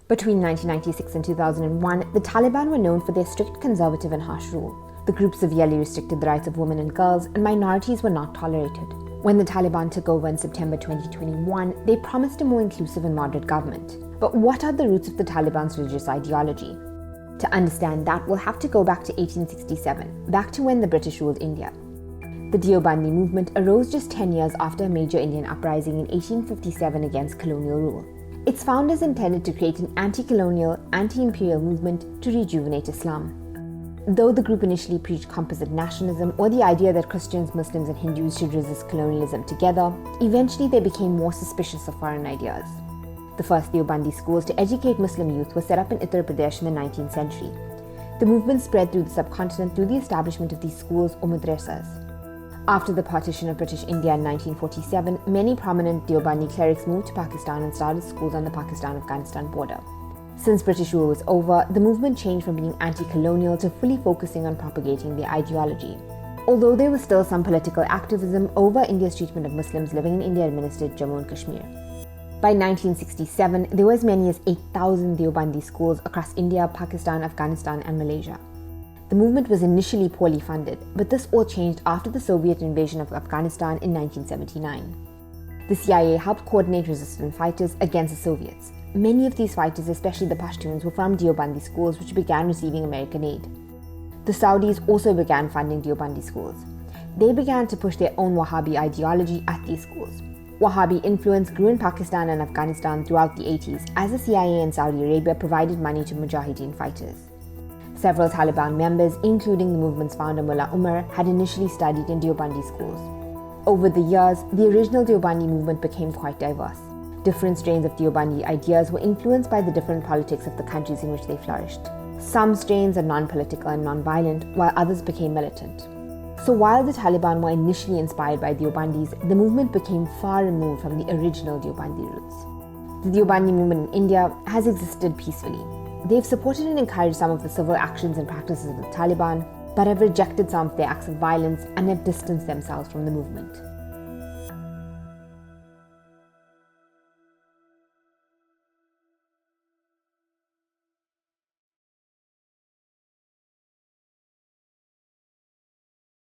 Between 1996 and 2001, the Taliban were known for their strict conservative and harsh rule. The group severely restricted the rights of women and girls, and minorities were not tolerated. When the Taliban took over in September 2021, they promised a more inclusive and moderate government. But what are the roots of the Taliban's religious ideology? To understand that, we'll have to go back to 1867, back to when the British ruled India. The Deobandi movement arose just 10 years after a major Indian uprising in 1857 against colonial rule. Its founders intended to create an anti-colonial, anti-imperial movement to rejuvenate Islam. Though the group initially preached composite nationalism, or the idea that Christians, Muslims and Hindus should resist colonialism together, eventually they became more suspicious of foreign ideas. The first Deobandi schools to educate Muslim youth were set up in Uttar Pradesh in the 19th century. The movement spread through the subcontinent through the establishment of these schools or madrasas. After the partition of British India in 1947, many prominent Deobandi clerics moved to Pakistan and started schools on the Pakistan-Afghanistan border. Since British rule was over, the movement changed from being anti-colonial to fully focusing on propagating their ideology. Although there was still some political activism over India's treatment of Muslims living in India-administered Jammu and Kashmir. By 1967, there were as many as 8,000 Deobandi schools across India, Pakistan, Afghanistan and Malaysia. The movement was initially poorly funded, but this all changed after the Soviet invasion of Afghanistan in 1979. The CIA helped coordinate resistance fighters against the Soviets. Many of these fighters, especially the Pashtuns, were from Deobandi schools which began receiving American aid. The Saudis also began funding Deobandi schools. They began to push their own Wahhabi ideology at these schools. Wahhabi influence grew in Pakistan and Afghanistan throughout the 80s as the CIA and Saudi Arabia provided money to Mujahideen fighters. Several Taliban members, including the movement's founder Mullah Omar, had initially studied in Deobandi schools. Over the years, the original Deobandi movement became quite diverse. Different strains of Deobandi ideas were influenced by the different politics of the countries in which they flourished. Some strains are non-political and non-violent, while others became militant. So while the Taliban were initially inspired by Deobandis, the movement became far removed from the original Deobandi roots. The Deobandi movement in India has existed peacefully. They've supported and encouraged some of the civil actions and practices of the Taliban, but have rejected some of their acts of violence and have distanced themselves from the movement.